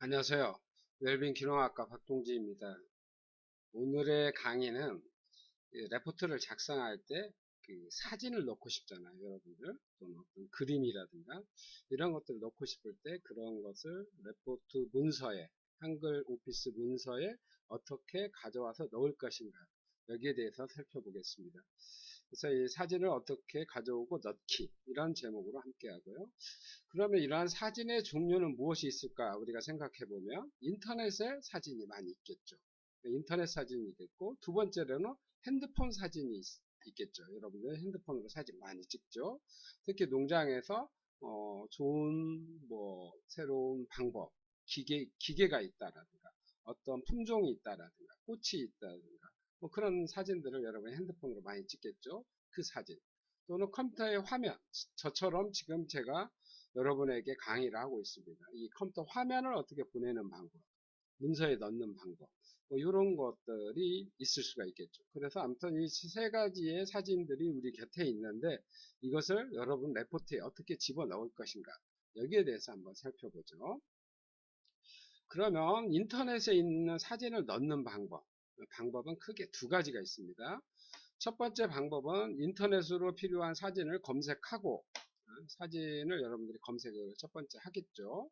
안녕하세요. 웰빙 기능학과 박동지입니다. 오늘의 강의는 레포트를 작성할 때 사진을 넣고 싶잖아요, 여러분들. 또는 어떤 그림이라든가 이런 것들을 넣고 싶을 때 그런 것을 레포트 문서에, 한글 오피스 문서에 어떻게 가져와서 넣을 것인가, 여기에 대해서 살펴보겠습니다. 그래서 이 사진을 어떻게 가져오고 넣기, 이런 제목으로 함께 하고요. 그러면 이러한 사진의 종류는 무엇이 있을까 우리가 생각해 보면 인터넷에 사진이 많이 있겠죠. 인터넷 사진이 있겠고, 두 번째로는 핸드폰 사진이 있겠죠. 여러분들 핸드폰으로 사진 많이 찍죠. 특히 농장에서 좋은 새로운 방법, 기계가 있다라든가 어떤 품종이 있다라든가 꽃이 있다라든가 그런 사진들을 여러분이 핸드폰으로 많이 찍겠죠. 그 사진 또는 컴퓨터의 화면, 저처럼 지금 제가 여러분에게 강의를 하고 있습니다. 이 컴퓨터 화면을 어떻게 보내는 방법, 문서에 넣는 방법, 이런 것들이 있을 수가 있겠죠. 그래서 아무튼 이 세 가지의 사진들이 우리 곁에 있는데 이것을 여러분 레포트에 어떻게 집어넣을 것인가, 여기에 대해서 한번 살펴보죠. 그러면 인터넷에 있는 사진을 넣는 방법은 크게 두 가지가 있습니다. 첫 번째 방법은 인터넷으로 필요한 사진을 검색하고, 사진을 여러분들이 검색을 첫 번째 하겠죠.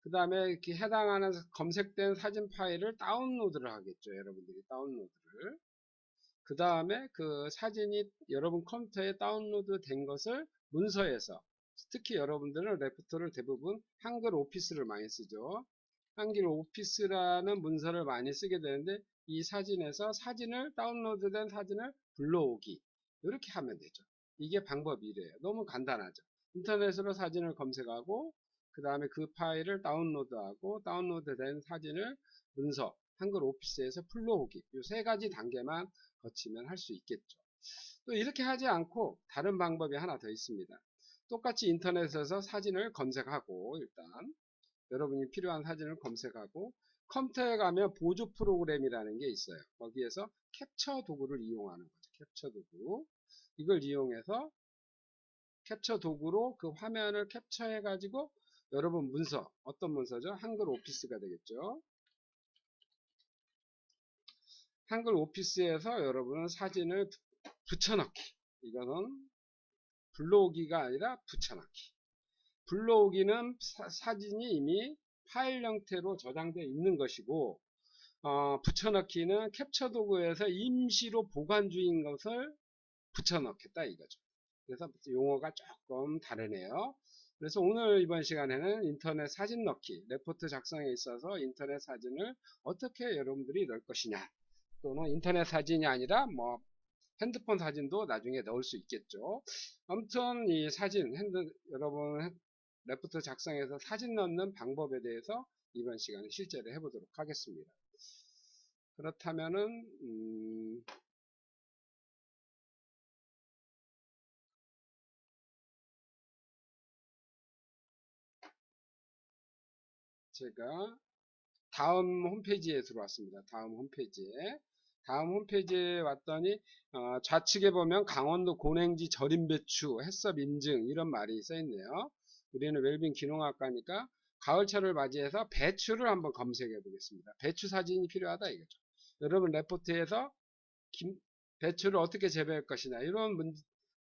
그 다음에 이렇게 해당하는 검색된 사진 파일을 다운로드를 하겠죠. 여러분들이 다운로드를. 그 다음에 그 사진이 여러분 컴퓨터에 다운로드 된 것을 문서에서, 특히 여러분들은 레포트를 대부분 한글 오피스를 많이 쓰죠. 한글 오피스라는 문서를 많이 쓰게 되는데, 이 사진에서 다운로드된 사진을 불러오기, 이렇게 하면 되죠. 이게 방법 1이에요. 너무 간단하죠. 인터넷으로 사진을 검색하고 그 다음에 그 파일을 다운로드하고 다운로드된 사진을 문서, 한글 오피스에서 불러오기, 이 세 가지 단계만 거치면 할 수 있겠죠. 또 이렇게 하지 않고 다른 방법이 하나 더 있습니다. 똑같이 인터넷에서 사진을 검색하고, 일단 여러분이 필요한 사진을 검색하고 컴퓨터에 가면 보조 프로그램이라는 게 있어요. 거기에서 캡처 도구를 이용하는 거죠. 캡처 도구. 이걸 이용해서 캡처 도구로 그 화면을 캡처해 가지고 여러분 문서, 어떤 문서죠? 한글 오피스가 되겠죠. 한글 오피스에서 여러분은 사진을 붙여넣기. 이거는 불러오기가 아니라 붙여넣기. 불러오기는 사진이 이미 파일 형태로 저장되어 있는 것이고, 붙여넣기는 캡처 도구에서 임시로 보관 중인 것을 붙여넣겠다 이거죠. 그래서 용어가 조금 다르네요. 그래서 오늘 이번 시간에는 인터넷 사진 넣기, 레포트 작성에 있어서 인터넷 사진을 어떻게 여러분들이 넣을 것이냐, 또는 인터넷 사진이 아니라 핸드폰 사진도 나중에 넣을 수 있겠죠. 아무튼 이 사진, 여러분 레포트 작성에서 사진 넣는 방법에 대해서 이번 시간에 실제로 해보도록 하겠습니다. 그렇다면은 제가 다음 홈페이지에 들어왔습니다. 다음 홈페이지에 왔더니 좌측에 보면 강원도 고냉지 절임 배추 해썹 인증, 이런 말이 써 있네요. 우리는 웰빙 기농학과니까 가을철을 맞이해서 배추를 한번 검색해 보겠습니다. 배추 사진이 필요하다 이거죠. 여러분 레포트에서 배추를 어떻게 재배할 것이냐, 이런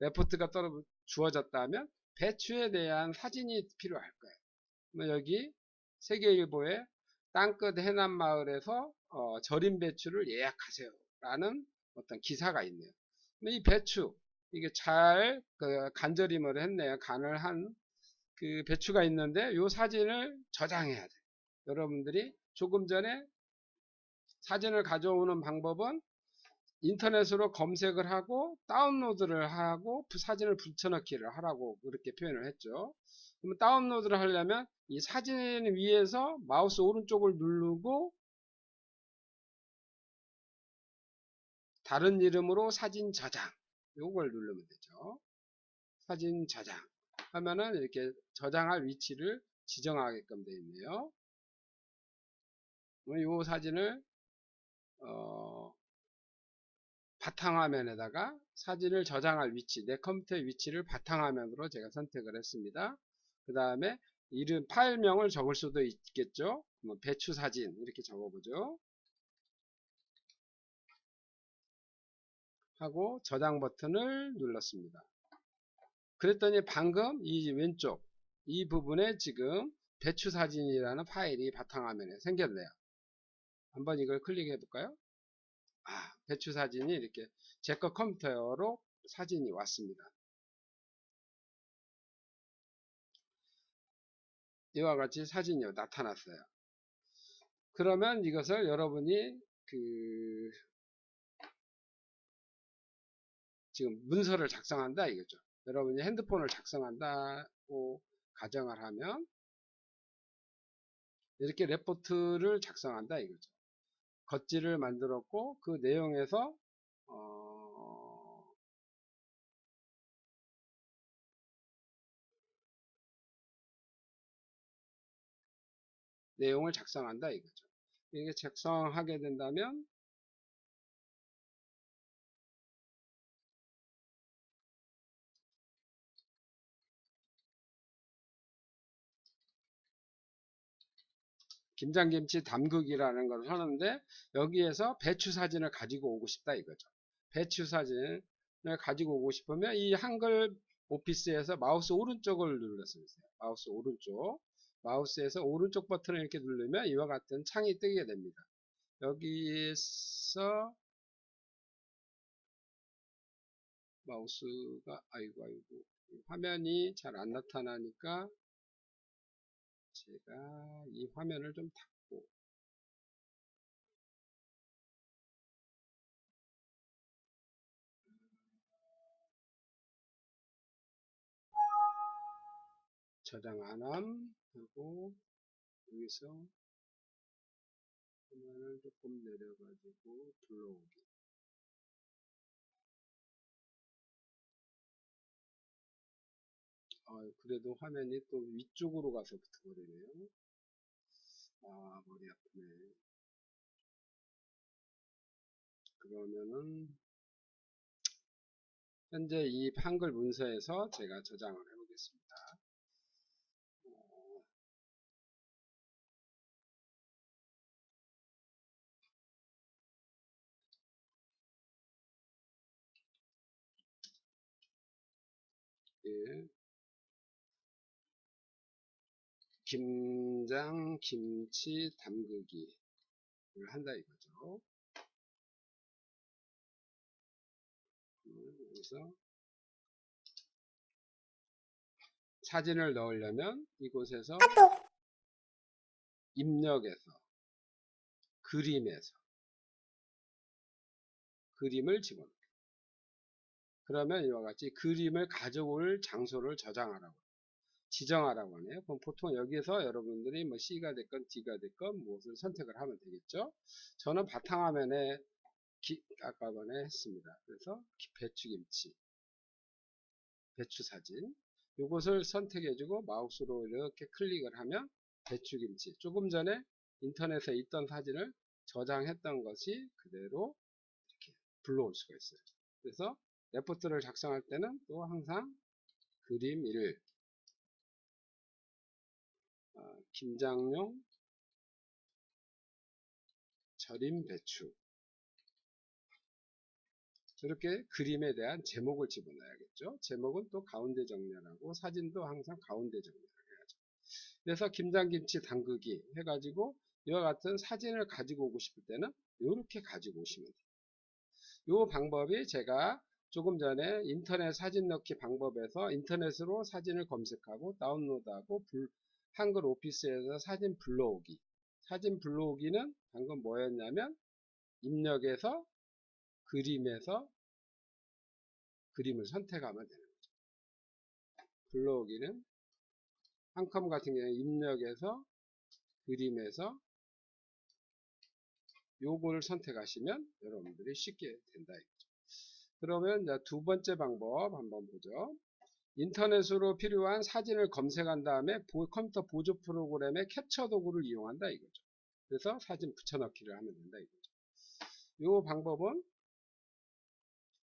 레포트가 주어졌다면 배추에 대한 사진이 필요할 거예요. 여기 세계일보에 땅끝 해남마을에서 절임 배추를 예약하세요 라는 어떤 기사가 있네요. 근데 이 배추, 이게 잘 간절임을 했네요. 간을 한 그 배추가 있는데 이 사진을 저장해야 돼요. 여러분들이 조금 전에 사진을 가져오는 방법은 인터넷으로 검색을 하고 다운로드를 하고 사진을 붙여넣기를 하라고 그렇게 표현을 했죠. 그러면 다운로드를 하려면 이 사진 위에서 마우스 오른쪽을 누르고 다른 이름으로 사진 저장, 요걸 누르면 되죠. 사진 저장 하면은 이렇게 저장할 위치를 지정하게끔 되어 있네요. 이 사진을 바탕화면에다가 사진을 저장할 위치, 내 컴퓨터의 위치를 바탕화면으로 제가 선택을 했습니다. 그 다음에 파일명을 적을 수도 있겠죠. 뭐 배추 사진 이렇게 적어보죠. 하고 저장 버튼을 눌렀습니다. 그랬더니 방금 이 왼쪽 이 부분에 지금 배추 사진이라는 파일이 바탕화면에 생겼네요. 한번 이걸 클릭해 볼까요? 배추 사진이 이렇게 제 거 컴퓨터로 사진이 왔습니다. 이와 같이 사진이 나타났어요. 그러면 이것을 여러분이 지금 문서를 작성한다 이거죠. 여러분이 핸드폰을 작성한다고 가정을 하면 이렇게 레포트를 작성한다 이거죠. 겉지를 만들었고 그 내용에서 내용을 작성한다 이거죠. 이게 작성하게 된다면 김장김치 담그기라는 걸 하는데 여기에서 배추 사진을 가지고 오고 싶다 이거죠. 배추 사진을 가지고 오고 싶으면 이 한글 오피스에서 마우스 오른쪽을 눌렀어요. 마우스 오른쪽. 마우스에서 오른쪽 버튼을 이렇게 누르면 이와 같은 창이 뜨게 됩니다. 여기서 마우스가 아이고 화면이 잘 안 나타나니까 제가 이 화면을 좀 닫고 저장 안함 하고 여기서 화면을 조금 내려가지고 불러오기. 그래도 화면이 또 위쪽으로 가서 붙어버리네요. 머리 아프네. 그러면은 현재 이 한글 문서에서 제가 저장을 해보겠습니다. 예. 김장 김치 담그기를 한다 이거죠. 여기서 사진을 넣으려면 이곳에서 입력에서 그림에서 그림을 집어넣기. 그러면 이와 같이 그림을 가져올 장소를 저장하라고 지정하라고 하네요. 그럼 보통 여기서 여러분들이 뭐 C가 됐건 D가 됐건 무엇을 선택을 하면 되겠죠. 저는 바탕화면에 아까 전에 했습니다. 그래서 배추김치 배추 사진 이것을 선택해주고 마우스로 이렇게 클릭을 하면 배추김치 조금 전에 인터넷에 있던 사진을 저장했던 것이 그대로 이렇게 불러올 수가 있어요. 그래서 레포트를 작성할 때는 또 항상 그림 1 김장용 절임 배추 이렇게 그림에 대한 제목을 집어넣어야겠죠. 제목은 또 가운데 정렬하고 사진도 항상 가운데 정렬을 해야죠. 그래서 김장김치 담그기 해가지고 이와 같은 사진을 가지고 오고 싶을 때는 이렇게 가지고 오시면 돼요. 이 방법이 제가 조금 전에 인터넷 사진 넣기 방법에서 인터넷으로 사진을 검색하고 다운로드하고 한글 오피스에서 사진 불러오기 사진 불러오기는 방금 뭐였냐면 입력에서 그림에서 그림을 선택하면 되는 거죠. 불러오기는 한컴 같은 경우에 입력에서 그림에서 요거를 선택하시면 여러분들이 쉽게 된다 이거죠. 그러면 이제 두 번째 방법 한번 보죠. 인터넷으로 필요한 사진을 검색한 다음에 컴퓨터 보조 프로그램의 캡처 도구를 이용한다 이거죠. 그래서 사진 붙여넣기를 하면 된다 이거죠. 이 방법은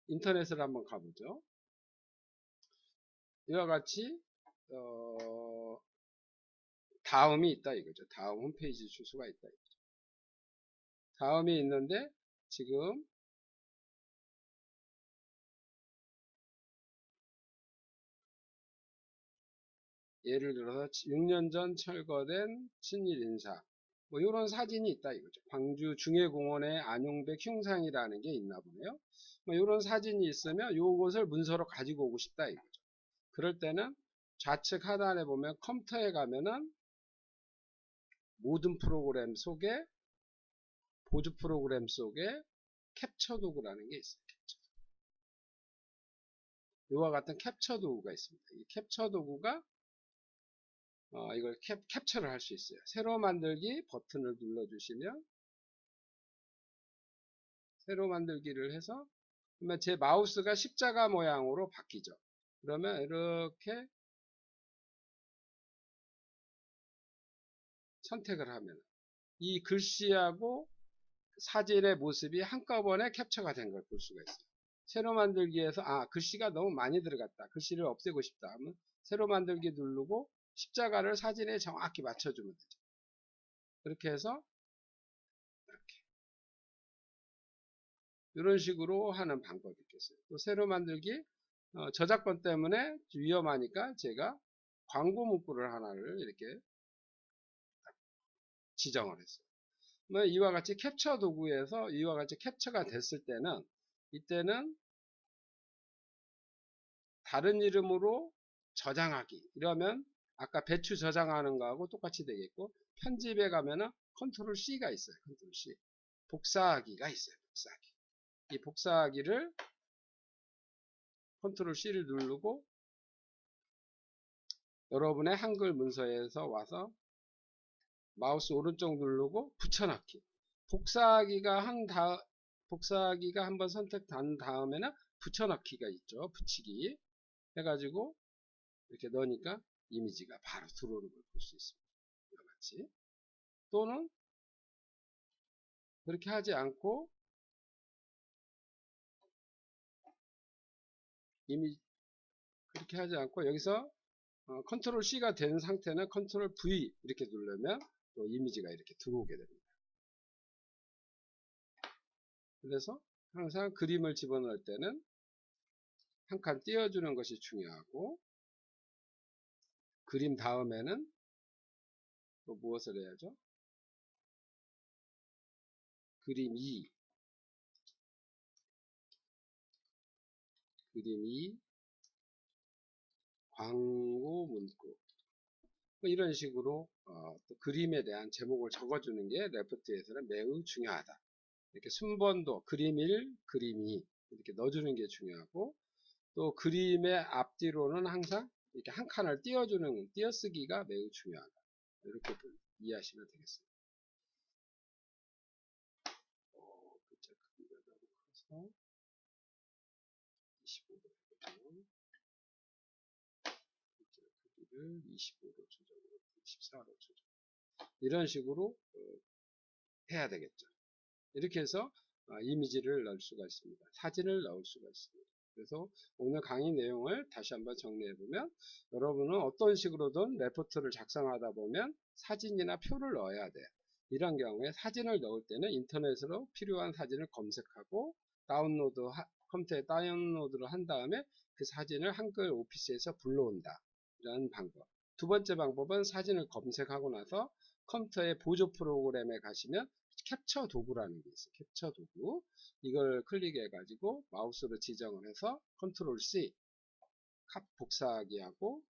인터넷을 한번 가보죠. 이와 같이 다음이 있다 이거죠. 다음 홈페이지 주소가 있다 이거죠. 다음이 있는데 지금 예를 들어서 6년 전 철거된 친일 인사 뭐 이런 사진이 있다 이거죠. 광주 중해공원의 안용백 흉상이라는 게 있나 보네요. 뭐 이런 사진이 있으면 요것을 문서로 가지고 오고 싶다 이거죠. 그럴 때는 좌측 하단에 보면 컴퓨터에 가면은 모든 프로그램 속에 보조 프로그램 속에 캡처 도구라는 게 있어요. 캡처. 이와 같은 캡처 도구가 있습니다. 이 캡처 도구가 이걸 캡처를 할 수 있어요. 새로 만들기 버튼을 눌러주시면 새로 만들기를 해서 그러면 제 마우스가 십자가 모양으로 바뀌죠. 그러면 이렇게 선택을 하면 이 글씨하고 사진의 모습이 한꺼번에 캡처가 된 걸 볼 수가 있어요. 새로 만들기에서 글씨가 너무 많이 들어갔다. 글씨를 없애고 싶다 하면 새로 만들기 누르고 십자가를 사진에 정확히 맞춰주면 되죠. 그렇게 해서 이런 식으로 하는 방법이 있겠어요. 또 새로 만들기 저작권 때문에 위험하니까 제가 광고 문구를 하나를 이렇게 지정을 했어요. 이와 같이 캡처 도구에서 이와 같이 캡처가 됐을 때는 이때는 다른 이름으로 저장하기 이러면 아까 배추 저장하는 거하고 똑같이 되겠고 편집에 가면은 컨트롤 C가 있어요. 컨트롤 C 복사하기가 있어요. 복사하기 이 복사하기를 컨트롤 C를 누르고 여러분의 한글 문서에서 와서 마우스 오른쪽 누르고 붙여넣기 복사하기가 한번 선택한 다음에는 붙여넣기가 있죠. 붙이기 해가지고 이렇게 넣으니까 이미지가 바로 들어오는 걸 볼 수 있습니다. 이와 같이 또는 그렇게 하지 않고 그렇게 하지 않고 여기서 컨트롤 C가 된 상태는 컨트롤 V 이렇게 누르면 또 이미지가 이렇게 들어오게 됩니다. 그래서 항상 그림을 집어넣을 때는 한 칸 띄워주는 것이 중요하고 그림 다음에는 또 무엇을 해야죠? 그림 2 광고 문구 이런 식으로 또 그림에 대한 제목을 적어주는 게 레포트에서는 매우 중요하다. 이렇게 순번도 그림 1, 그림 2 이렇게 넣어주는 게 중요하고 또 그림의 앞뒤로는 항상 이렇게 한 칸을 띄어쓰기가 매우 중요하다. 이렇게 이해하시면 되겠습니다. 글자 크기가 너무 커서 25도 해보죠. 글자 크기를 25도 조정으로 14도 조정. 이런 식으로 해야 되겠죠. 이렇게 해서 이미지를 넣을 수가 있습니다. 사진을 넣을 수가 있습니다. 그래서 오늘 강의 내용을 다시 한번 정리해보면 여러분은 어떤 식으로든 레포트를 작성하다 보면 사진이나 표를 넣어야 돼요. 이런 경우에 사진을 넣을 때는 인터넷으로 필요한 사진을 검색하고 컴퓨터에 다운로드를 한 다음에 그 사진을 한글 오피스에서 불러온다. 이런 방법. 두 번째 방법은 사진을 검색하고 나서 컴퓨터의 보조 프로그램에 가시면 캡처 도구라는 게 있어요. 캡처 도구. 이걸 클릭해 가지고 마우스로 지정을 해서 컨트롤 C 복사하기 하고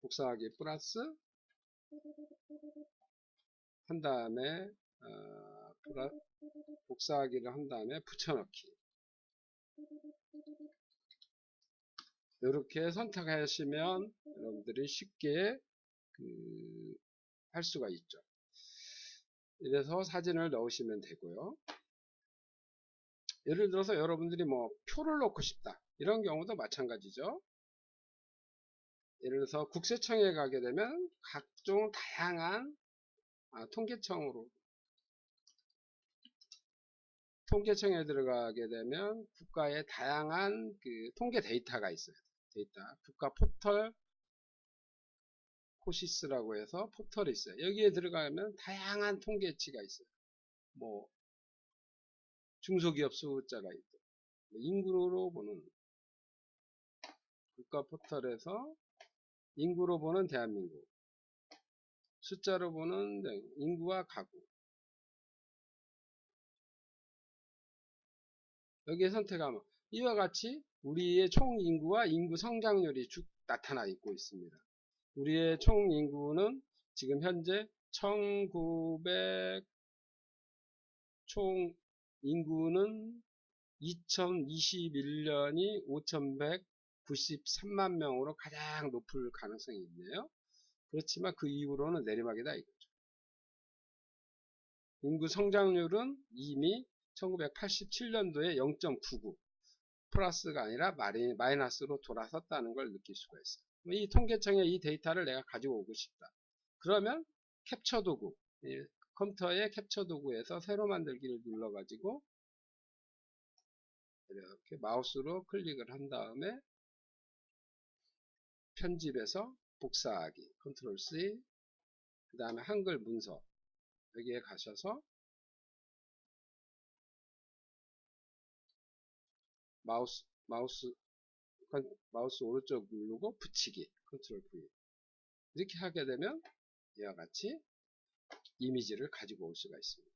복사하기 플러스 한 다음에 복사하기를 한 다음에 붙여넣기 이렇게 선택하시면 여러분들이 쉽게 할 수가 있죠. 이래서 사진을 넣으시면 되고요. 예를 들어서 여러분들이 뭐 표를 넣고 싶다 이런 경우도 마찬가지죠. 예를 들어서 국세청에 가게 되면 각종 다양한 통계청에 들어가게 되면 국가의 다양한 통계 데이터가 있어요. 국가 포털 포시스라고 해서 포털이 있어요. 여기에 들어가면 다양한 통계치가 있어요. 뭐 중소기업 숫자가 있고, 인구로 보는 국가 포털에서 인구로 보는 대한민국, 숫자로 보는 인구와 가구. 여기에 선택하면 이와 같이 우리의 총 인구와 인구 성장률이 쭉 나타나 있고 있습니다. 우리의 총 인구는 지금 현재 1900, 총 인구는 2021년이 5193만 명으로 가장 높을 가능성이 있네요. 그렇지만 그 이후로는 내리막이다 이거죠. 인구 성장률은 이미 1987년도에 0.99 플러스가 아니라 마이너스로 돌아섰다는 걸 느낄 수가 있어요. 이 통계청의 이 데이터를 내가 가지고 오고 싶다. 그러면 캡처 도구, 컴퓨터의 캡처 도구에서 새로 만들기를 눌러가지고 이렇게 마우스로 클릭을 한 다음에 편집해서 복사하기, 컨트롤 C, 그 다음에 한글 문서 여기에 가셔서 마우스 오른쪽 누르고 붙이기, 컨트롤 V. 이렇게 하게 되면 이와 같이 이미지를 가지고 올 수가 있습니다.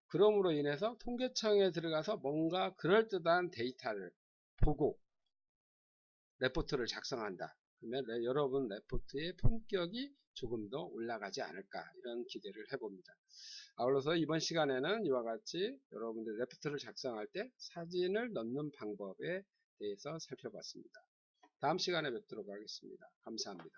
그럼으로 인해서 통계청에 들어가서 뭔가 그럴듯한 데이터를 보고 레포트를 작성한다. 그러면 여러분 레포트의 품격이 조금 더 올라가지 않을까, 이런 기대를 해봅니다. 아울러서 이번 시간에는 이와 같이 여러분들 레포트를 작성할 때 사진을 넣는 방법에 대해서 살펴봤습니다. 다음 시간에 뵙도록 하겠습니다. 감사합니다.